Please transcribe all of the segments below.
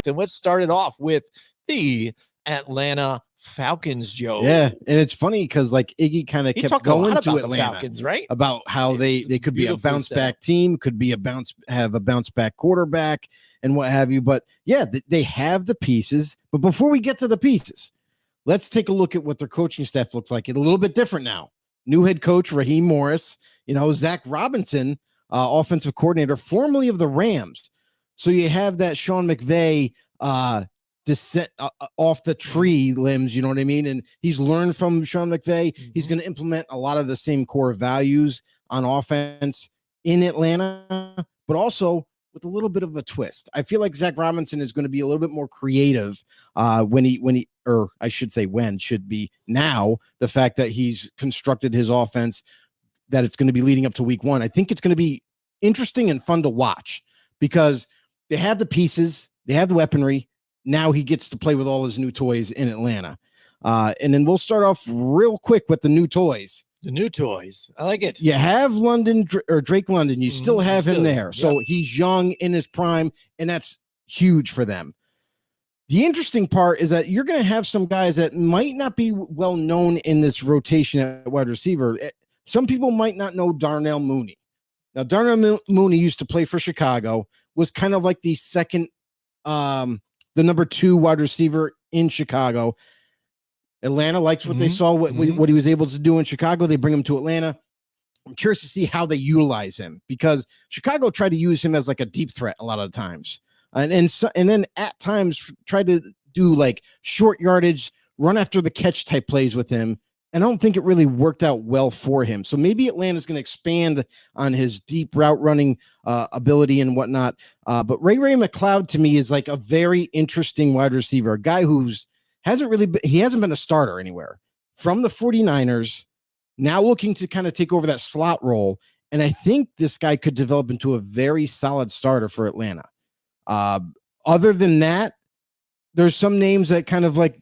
And let's start it off with the Atlanta Falcons, Joe. Yeah, and it's funny because like Iggy kind of kept going to Atlanta, the Falcons, right? About how they could be a bounce back team, could be have a bounce back quarterback and what have you. But yeah, they have the pieces. But before we get to the pieces, let's take a look at what their coaching staff looks like. It's a little bit different now. New head coach Raheem Morris, Zach Robinson, offensive coordinator, formerly of the Rams. So you have that Sean McVay descent off the tree limbs, you know what I mean? And he's learned from Sean McVay. Mm-hmm. He's going to implement a lot of the same core values on offense in Atlanta, but also with a little bit of a twist. I feel like Zach Robinson is going to be a little bit more creative when I should say when should be now, the fact that he's constructed his offense, that it's going to be leading up to week 1. I think it's going to be interesting and fun to watch because they have the pieces, they have the weaponry. Now he gets to play with all his new toys in Atlanta. And then we'll start off real quick with the new toys. The new toys. I like it. You have Drake London. You still have him there. Yep. So he's young in his prime, and that's huge for them. The interesting part is that you're going to have some guys that might not be well known in this rotation at wide receiver. Some people might not know Darnell Mooney. Now, Darnell Mooney used to play for Chicago, was kind of like the second the number 2 wide receiver in Chicago. Atlanta likes what they saw, what he was able to do in Chicago. They bring him to Atlanta. I'm curious to see how they utilize him because Chicago tried to use him as like a deep threat a lot of the times. And then at times tried to do like short yardage, run after the catch type plays with him. And I don't think it really worked out well for him. So maybe Atlanta's going to expand on his deep route running ability and whatnot. But Ray McLeod to me is like a very interesting wide receiver, a guy who's hasn't been a starter anywhere from the 49ers, now looking to kind of take over that slot role. And I think this guy could develop into a very solid starter for Atlanta. Other than that, there's some names that kind of like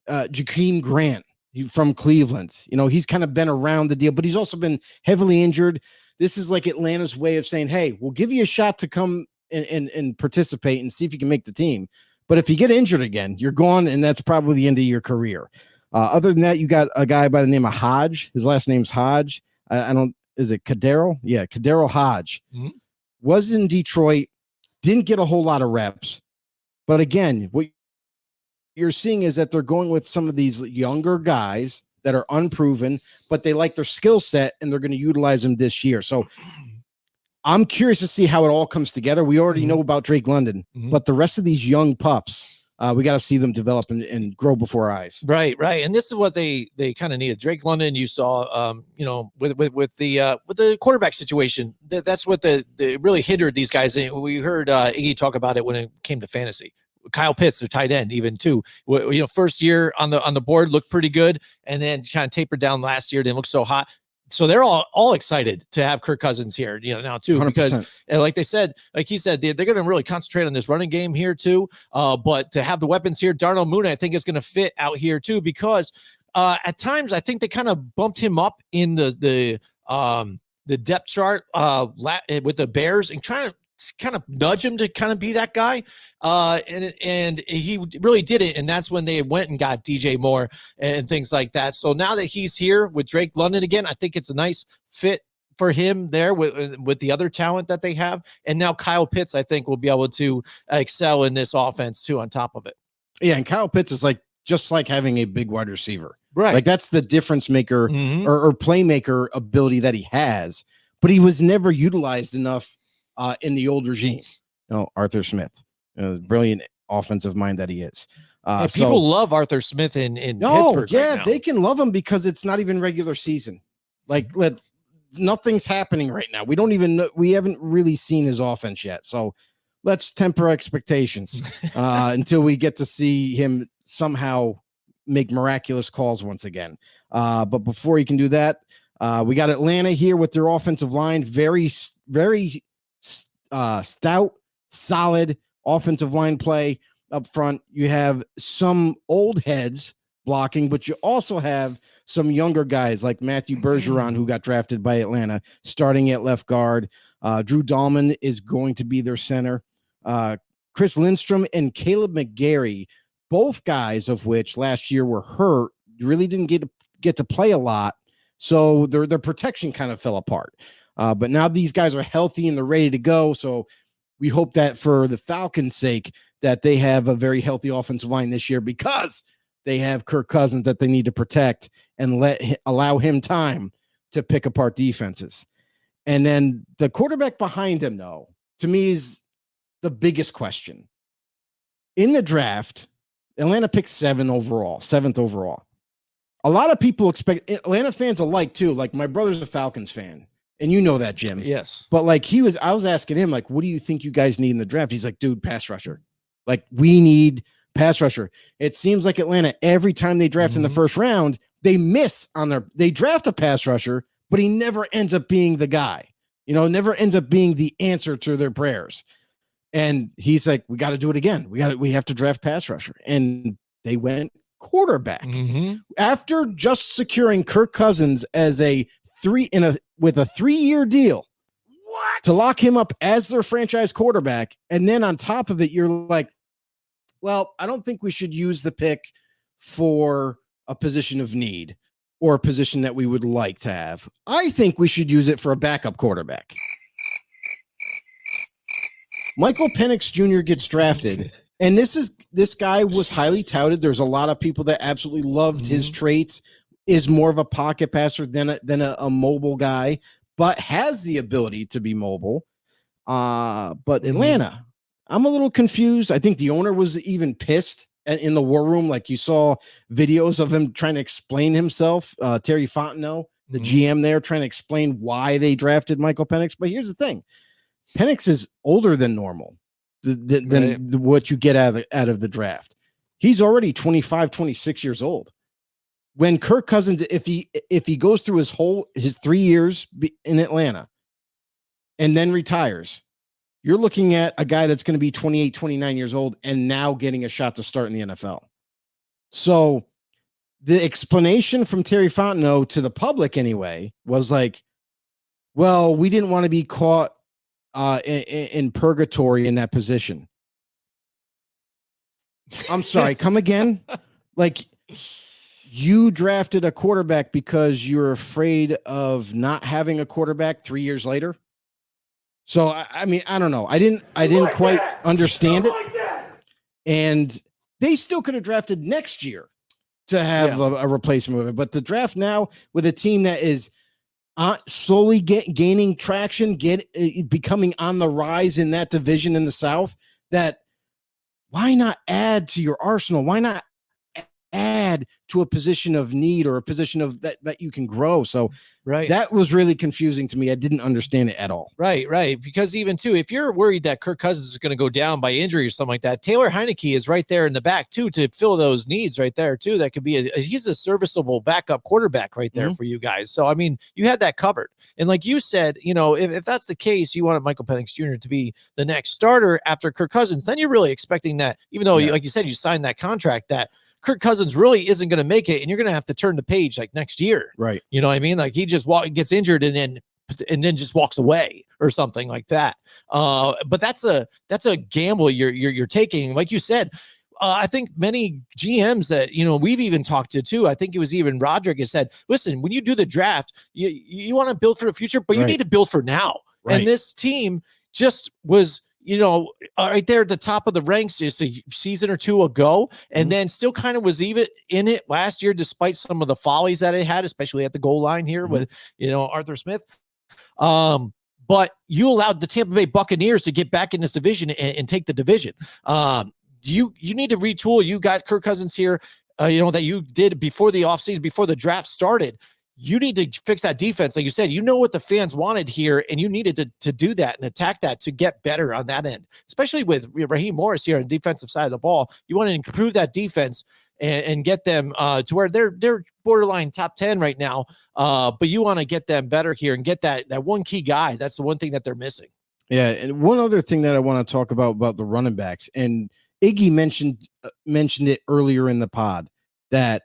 Jakeem Grant from Cleveland. He's kind of been around the deal, but he's also been heavily injured. This is like Atlanta's way of saying, hey, we'll give you a shot to come and participate and see if you can make the team. But if you get injured again, you're gone, and that's probably the end of your career. Other than that, you got a guy by the name of Hodge. His last name's Hodge. Is it Kadero? Yeah, Kadero Hodge. Mm-hmm. Was in Detroit, didn't get a whole lot of reps. But again, what you're seeing is that they're going with some of these younger guys that are unproven, but they like their skill set, and they're going to utilize them this year. So I'm curious to see how it all comes together. We already know about Drake London, but the rest of these young pups, we got to see them develop and grow before our eyes. Right. And this is what they kind of needed. Drake London, you saw, with the quarterback situation, that's what the really hindered these guys. We heard Iggy talk about it when it came to fantasy. Kyle Pitts, their tight end, even too. First year on the board looked pretty good, and then kind of tapered down last year. Didn't look so hot. So they're all excited to have Kirk Cousins here, now too, 100%. Because like he said, they're going to really concentrate on this running game here too. But to have the weapons here, Darnell Mooney, I think is going to fit out here too, because at times I think they kind of bumped him up in the depth chart with the Bears and trying to kind of nudge him to kind of be that guy. And he really did it. And that's when they went and got DJ Moore and things like that. So now that he's here with Drake London again, I think it's a nice fit for him there with the other talent that they have. And now Kyle Pitts, I think, will be able to excel in this offense too, on top of it. Yeah. And Kyle Pitts is just like having a big wide receiver, right? Like that's the difference maker or playmaker ability that he has, but he was never utilized enough in the old regime. Arthur Smith, brilliant offensive mind that he is. People love Arthur Smith in Pittsburgh. Yeah, right now. They can love him because it's not even regular season. Nothing's happening right now. We don't even know. We haven't really seen his offense yet. So let's temper expectations until we get to see him somehow make miraculous calls once again. But before he can do that, we got Atlanta here with their offensive line. Very, very stout, solid offensive line play up front. You have some old heads blocking, but you also have some younger guys like Matthew Bergeron, who got drafted by Atlanta, starting at left guard. Drew Dahlman is going to be their center. Chris Lindstrom and Caleb McGarry, both guys of which last year were hurt, really didn't get to play a lot. So their protection kind of fell apart. But now these guys are healthy and they're ready to go. So we hope that for the Falcons' sake, that they have a very healthy offensive line this year, because they have Kirk Cousins that they need to protect and allow him time to pick apart defenses. And then the quarterback behind him, though, to me is the biggest question. In the draft, Atlanta picked 7th overall. A lot of people expect Atlanta fans alike too. Like, my brother's a Falcons fan, and you know that, Jim. Yes. But like, I was asking him, like, what do you think you guys need in the draft? He's like, dude, pass rusher. Like, we need pass rusher. It seems like Atlanta, every time they draft in the first round, they miss on they draft a pass rusher, but he never ends up being the guy, never ends up being the answer to their prayers. And he's like, we got to do it again. We have to draft pass rusher. And they went quarterback after just securing Kirk Cousins as with a 3-year deal. What? To lock him up as their franchise quarterback. And then on top of it, you're like, well, I don't think we should use the pick for a position of need or a position that we would like to have. I think we should use it for a backup quarterback. Michael Penix Jr. gets drafted, and this guy was highly touted. There's a lot of people that absolutely loved his traits. Is more of a pocket passer than a mobile guy, but has the ability to be mobile. But Atlanta, I'm a little confused. I think the owner was even pissed in the war room. Like, you saw videos of him trying to explain himself. Terry Fontenot, the GM there, trying to explain why they drafted Michael Penix. But here's the thing. Penix is older than normal, than what you get out of the draft. He's already 25, 26 years old. When Kirk Cousins, if he goes through his 3 years in Atlanta and then retires, you're looking at a guy that's going to be 28, 29 years old and now getting a shot to start in the NFL. So the explanation from Terry Fontenot to the public anyway was like, well, we didn't want to be caught in purgatory in that position. I'm sorry, come again? Like, you drafted a quarterback because you're afraid of not having a quarterback 3 years later? So, I mean, I don't know. I didn't quite understand it. And they still could have drafted next year to have a replacement with it. But the draft now with a team that is slowly gaining traction, becoming on the rise in that division in the South, that why not add to your arsenal? Why not add to a position of need or a position of that you can grow? So that was really confusing to me. I didn't understand it at all. Right. Because even too, if you're worried that Kirk Cousins is going to go down by injury or something like that, Taylor Heineke is right there in the back too, to fill those needs right there too. That could be he's a serviceable backup quarterback right there for you guys. So, I mean, you had that covered. And like you said, if that's the case, you wanted Michael Penix Jr. to be the next starter after Kirk Cousins, then you're really expecting that, even though like you said, you signed that contract, that Kirk Cousins really isn't going to make it, and you're going to have to turn the page like next year. Right. You know what I mean? Like, he just gets injured and then just walks away or something like that. But that's a gamble you're taking. Like you said, I think many GMs that, we've even talked to too, I think it was even Roderick has said, listen, when you do the draft, you want to build for the future, but you need to build for now. Right. And this team just was, right there at the top of the ranks just a season or two ago, and then still kind of was even in it last year, despite some of the follies that it had, especially at the goal line here with, Arthur Smith. But you allowed the Tampa Bay Buccaneers to get back in this division and take the division. You need to retool. You got Kirk Cousins here, that you did before the offseason, before the draft started. You need to fix that defense. Like you said, what the fans wanted here, and you needed to do that and attack that to get better on that end, especially with Raheem Morris here on the defensive side of the ball. You want to improve that defense and get them to where they're borderline top 10 right now. But you want to get them better here and get that one key guy. That's the one thing that they're missing. Yeah. And one other thing that I want to talk about the running backs, and Iggy mentioned it earlier in the pod, that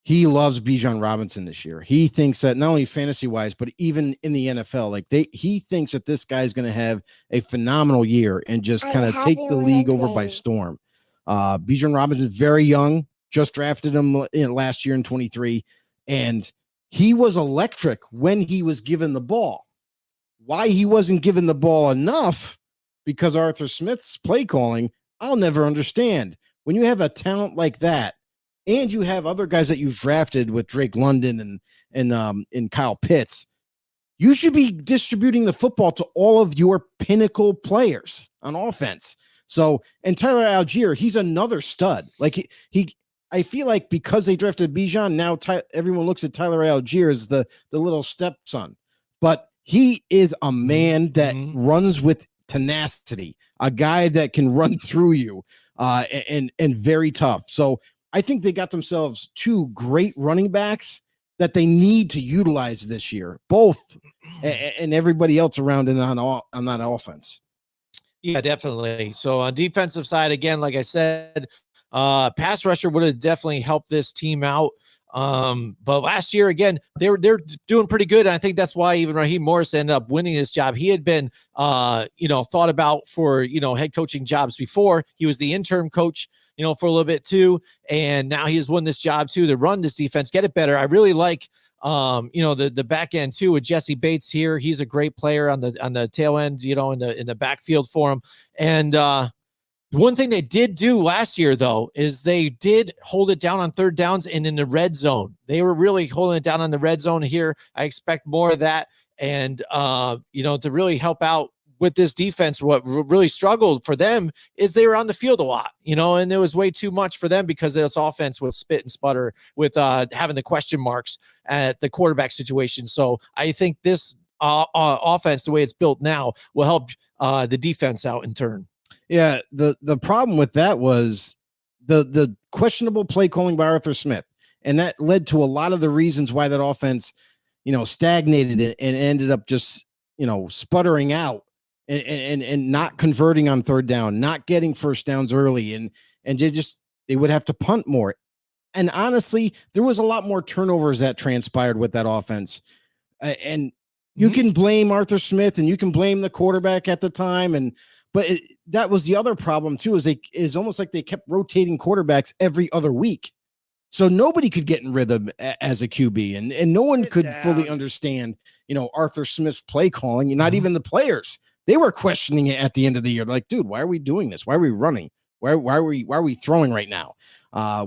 he loves Bijan Robinson this year. He thinks that not only fantasy wise, but even in the NFL, like he thinks that this guy's going to have a phenomenal year and just kind of take the league over by storm. Bijan Robinson is very young, just drafted him last year in 23, and he was electric when he was given the ball. Why he wasn't given the ball enough because Arthur Smith's play calling, I'll never understand. When you have a talent like that, and you have other guys that you've drafted with Drake London and Kyle Pitts, you should be distributing the football to all of your pinnacle players on offense. So, and Tyler Algier, he's another stud. Like I feel like because they drafted Bijan, now everyone looks at Tyler Algier as the little stepson, but he is a man that runs with tenacity, a guy that can run through you, and very tough. So I think they got themselves two great running backs that they need to utilize this year, both and everybody else around and on that offense. Yeah, definitely. So on defensive side, again, like I said, pass rusher would have definitely helped this team out. But last year, again, they're doing pretty good. And I think that's why even Raheem Morris ended up winning this job. He had been, thought about for, head coaching jobs before. He was the interim coach, for a little bit too. And now he has won this job too, to run this defense, get it better. I really like, the back end too with Jesse Bates here. He's a great player on the tail end, in the backfield for him. And, one thing they did do last year, though, is they did hold it down on third downs and in the red zone. They were really holding it down on the red zone here. I expect more of that. And, to really help out with this defense, what really struggled for them is they were on the field a lot, and there was way too much for them because this offense would spit and sputter with having the question marks at the quarterback situation. So I think this offense, the way it's built now, will help the defense out in turn. Yeah, the problem with that was the questionable play calling by Arthur Smith, and that led to a lot of the reasons why that offense, stagnated and ended up just, sputtering out and not converting on third down, not getting first downs early, and they would have to punt more. And honestly, there was a lot more turnovers that transpired with that offense, and you can blame Arthur Smith and you can blame the quarterback at the time, but that was the other problem too, is almost like they kept rotating quarterbacks every other week. So nobody could get in rhythm as a QB, and no one could fully understand, Arthur Smith's play calling, and not even the players. They were questioning it at the end of the year. Like, dude, why are we doing this? Why are we running? Why are we throwing right now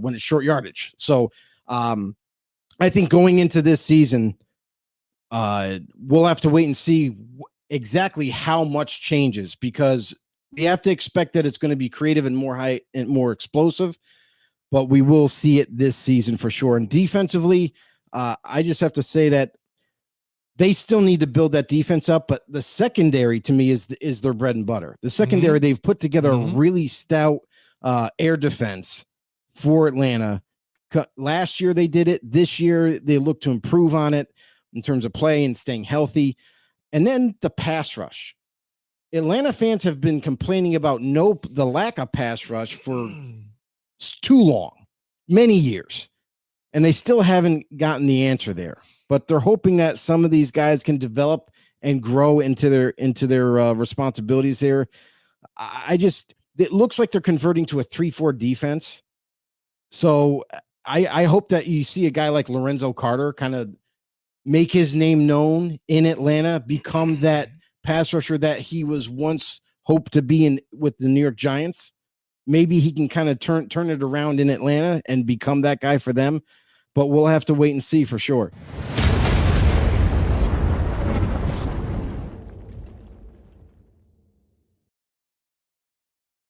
when it's short yardage? So I think going into this season, we'll have to wait and see exactly how much changes, because we have to expect that it's going to be creative and more high and more explosive, but we will see it this season for sure. And defensively, I just have to say that they still need to build that defense up, but the secondary to me is their bread and butter. The secondary, they've put together a really stout air defense for Atlanta. Last year they did it. This year they look to improve on it in terms of play and staying healthy. And then the pass rush. Atlanta fans have been complaining about the lack of pass rush for too long, many years, and they still haven't gotten the answer there. But they're hoping that some of these guys can develop and grow into their responsibilities here. It looks like they're converting to a 3-4 defense. So I hope that you see a guy like Lorenzo Carter kind of make his name known in Atlanta, become that pass rusher that he was once hoped to be with the New York Giants. Maybe he can kind of turn it around in Atlanta and become that guy for them, but we'll have to wait and see for sure.